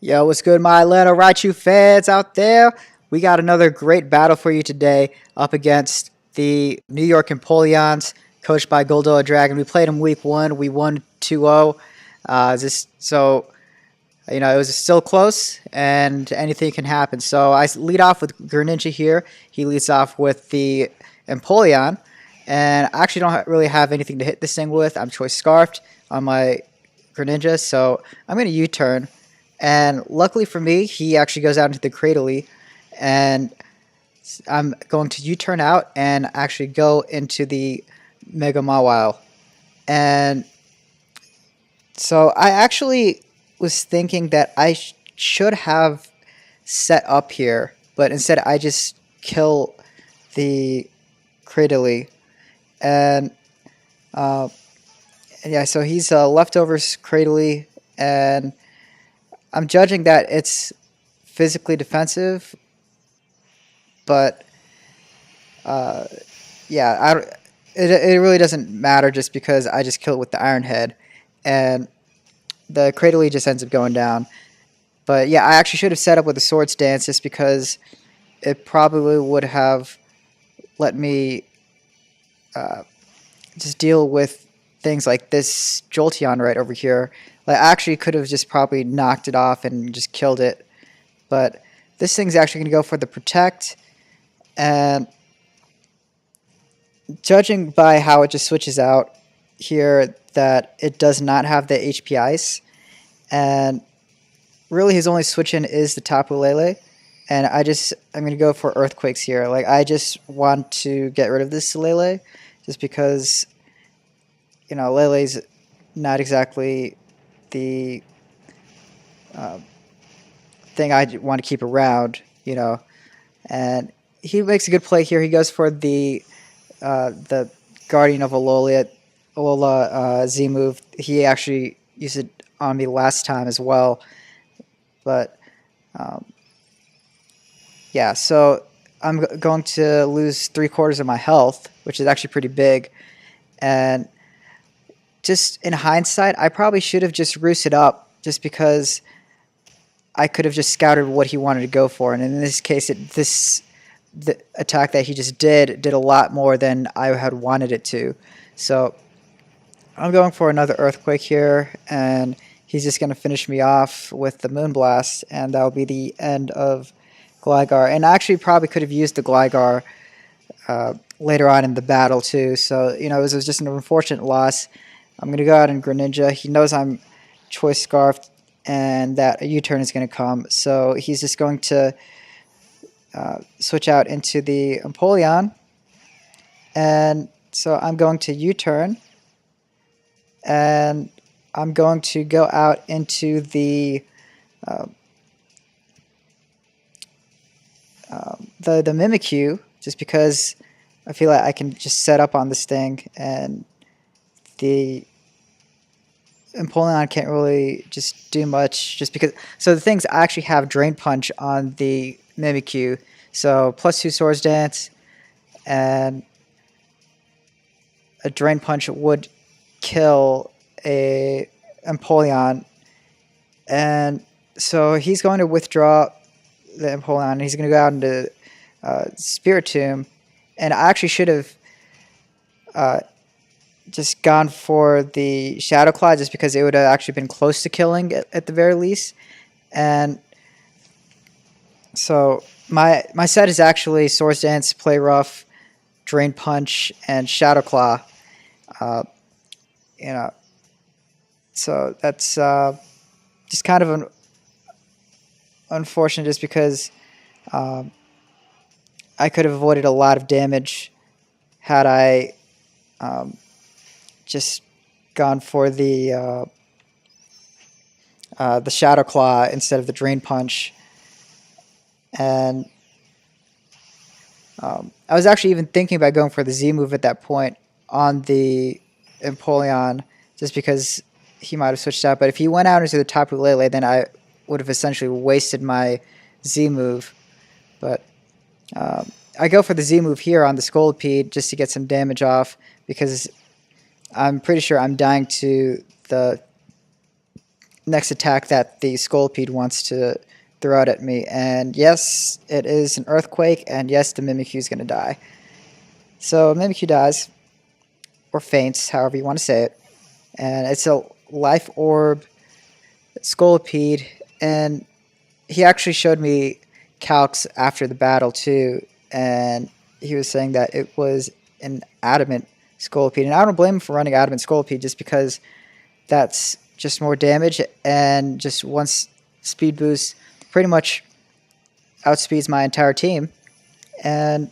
Yo, what's good, my Atlanta Raichu fans out there? We got another great battle for you today up against the New York Empoleons, coached by Goldoa Dragon. We played them week one. We won 2-0. It was still close, and anything can happen. So I lead off with Greninja here. He leads off with the Empoleon, and I actually don't really have anything to hit this thing with. I'm Choice Scarfed on my Greninja, so I'm going to U-turn. And luckily for me, he actually goes out into the Cradily, and I'm going to U-turn out and actually go into the Mega Mawile. And so I actually was thinking that I should have set up here, but instead I just kill the Cradily. And yeah, so he's leftovers Cradily, and I'm judging that it's physically defensive, but it really doesn't matter just because I just kill it with the Iron Head, and the Cradily just ends up going down. But yeah, I actually should have set up with the Swords Dance just because it probably would have let me just deal with things like this Jolteon right over here. Like, I actually could have just probably knocked it off and just killed it. But this thing's actually going to go for the Protect. And judging by how it just switches out here, that it does not have the HP Ice. And really his only switch in is the Tapu Lele. And I'm going to go for Earthquakes here. Like, I just want to get rid of this Lele just because, you know, Lele's not exactly the thing I want to keep around, you know. And he makes a good play here. He goes for the Guardian of Alola Z move. He actually used it on me last time as well. But yeah, so I'm going to lose 3/4 of my health, which is actually pretty big. And just in hindsight, I probably should have just roosted up just because I could have just scouted what he wanted to go for. And in this case, the attack that he just did a lot more than I had wanted it to. So I'm going for another Earthquake here, and he's just going to finish me off with the Moonblast, and that will be the end of Gligar. And I actually probably could have used the Gligar later on in the battle too. So, you know, it was just an unfortunate loss. I'm going to go out in Greninja. He knows I'm Choice Scarfed and that a U-turn is going to come. So he's just going to switch out into the Empoleon. And so I'm going to U-turn. And I'm going to go out into the Mimikyu, just because I feel like I can just set up on this thing, and the Empoleon can't really just do much just because. So the things, I actually have Drain Punch on the Mimikyu, so +2 Swords Dance, and a Drain Punch would kill a Empoleon, and so he's going to withdraw the Empoleon. He's going to go out into Spiritomb, and I actually should have just gone for the Shadow Claw just because it would have actually been close to killing at the very least. And so my set is actually Swords Dance, Play Rough, Drain Punch, and Shadow Claw. You know, so that's just kind of unfortunate just because I could have avoided a lot of damage had I just gone for the Shadow Claw instead of the Drain Punch. And I was actually even thinking about going for the Z move at that point on the Empoleon, just because he might have switched out. But if he went out into the Tapu Lele, then I would have essentially wasted my Z move. But I go for the Z move here on the Scolipede just to get some damage off, because I'm pretty sure I'm dying to the next attack that the Scolipede wants to throw out at me. And yes, it is an Earthquake, and yes, the Mimikyu is going to die. So Mimikyu dies, or faints, however you want to say it. And it's a Life Orb Scolipede, and he actually showed me calcs after the battle too, and he was saying that it was an Adamant Scolipede. And I don't blame him for running Adamant Scolipede just because that's just more damage, and just once speed boost pretty much outspeeds my entire team, and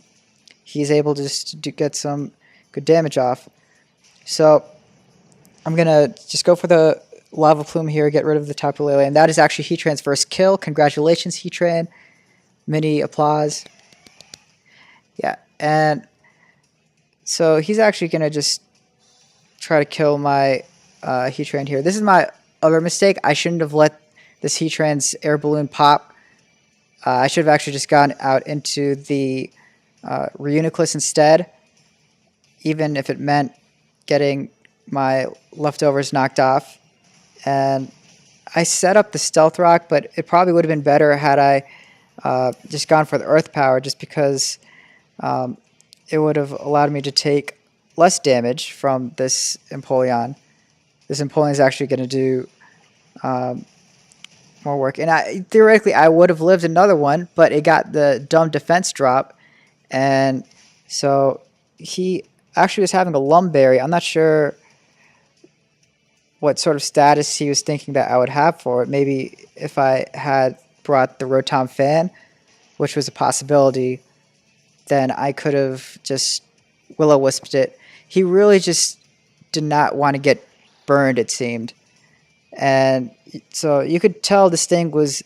he's able to just get some good damage off. So I'm going to just go for the Lava Plume here, get rid of the Tapu Lele, and that is actually Heatran's first kill. Congratulations, Heatran. Mini applause. Yeah, and so he's actually going to just try to kill my Heatran here. This is my other mistake. I shouldn't have let this Heatran's air balloon pop. I should have actually just gone out into the Reuniclus instead, even if it meant getting my leftovers knocked off. And I set up the Stealth Rock, but it probably would have been better had I just gone for the Earth Power, just because it would have allowed me to take less damage from this Empoleon. This Empoleon is actually going to do more work. And theoretically, I would have lived another one, but it got the dumb defense drop. And so he actually was having a Lumberry. I'm not sure what sort of status he was thinking that I would have for it. Maybe if I had brought the Rotom Fan, which was a possibility, then I could have just Will-O-Wisped it. He really just did not want to get burned, it seemed. And so you could tell this thing was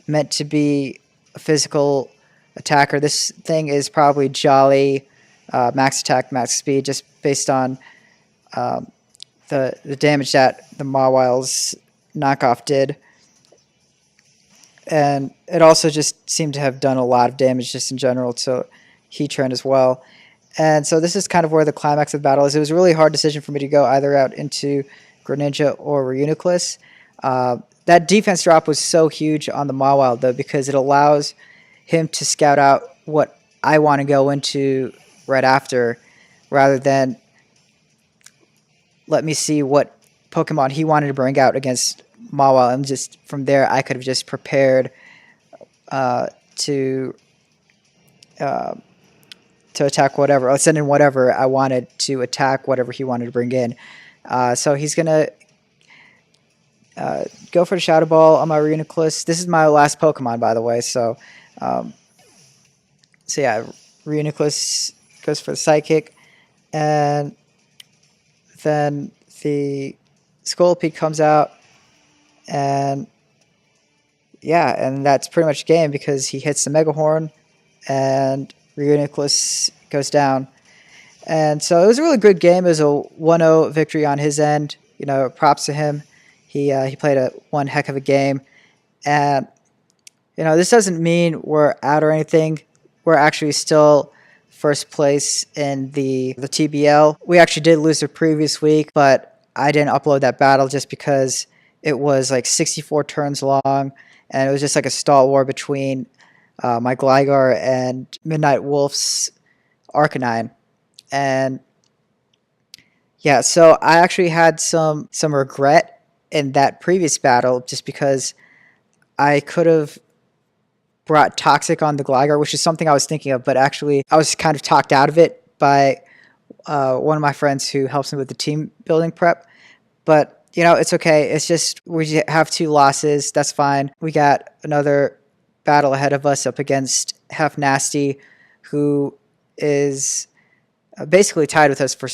meant to be a physical attacker. This thing is probably Jolly, max attack, max speed, just based on the damage that the Mawile's knockoff did. And it also just seemed to have done a lot of damage just in general to Heatran as well. And so this is kind of where the climax of the battle is. It was a really hard decision for me to go either out into Greninja or Reuniclus. That defense drop was so huge on the Mawile, though, because it allows him to scout out what I want to go into right after, rather than let me see what Pokemon he wanted to bring out against Mawile, and just from there I could have just prepared to attack whatever, or send in whatever I wanted to attack, whatever he wanted to bring in. So he's gonna go for the Shadow Ball on my Reuniclus. This is my last Pokemon, by the way. So yeah, Reuniclus goes for the Psychic, and then the Scolipede comes out, and yeah, and that's pretty much the game, because he hits the Mega Horn, and Reuniclus goes down. And so it was a really good game. It was a 1-0 victory on his end. You know, props to him. He played one heck of a game. And, you know, this doesn't mean we're out or anything. We're actually still first place in the TBL. We actually did lose the previous week, but I didn't upload that battle just because it was like 64 turns long, and it was just like a stall war between my Gligar and Midnight Wolf's Arcanine. And yeah, so I actually had some regret in that previous battle, just because I could have brought Toxic on the Gligar, which is something I was thinking of, but actually I was kind of talked out of it by one of my friends who helps me with the team building prep. But, you know, it's okay. It's just we have 2 losses. That's fine. We got another battle ahead of us up against Hef Nasty, who is basically tied with us for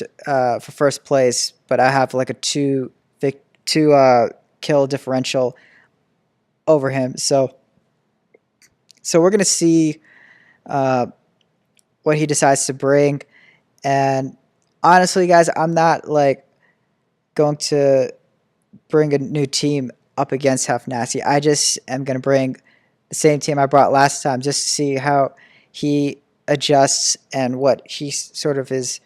first place, but I have like a 2 kill differential over him. So we're going to see what he decides to bring. And honestly, guys, I'm not like going to bring a new team up against Hef Nasty. I just am going to bring the same team I brought last time, just to see how he adjusts and what he sort of is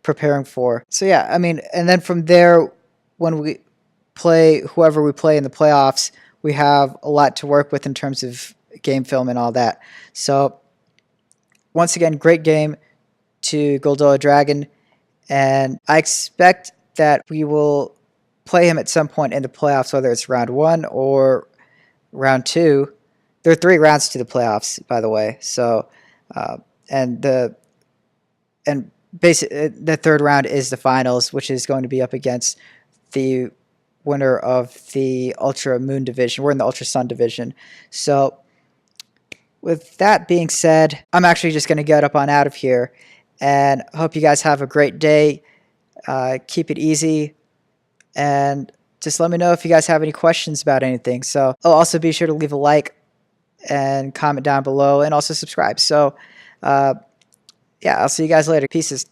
preparing for. So yeah, I mean, and then from there, when we play whoever we play in the playoffs, we have a lot to work with in terms of game film and all that. So once again, great game to Goldoa Dragon, and I expect that we will play him at some point in the playoffs, whether it's round 1 or round 2. There are 3 rounds to the playoffs, by the way. So, the third round is the finals, which is going to be up against the winner of the Ultra Moon division. We're in the Ultra Sun division. So, with that being said, I'm actually just going to get up on out of here, and hope you guys have a great day. Keep it easy, and just let me know if you guys have any questions about anything. So, also be sure to leave a like and comment down below, and also subscribe. So, yeah, I'll see you guys later. Pieces.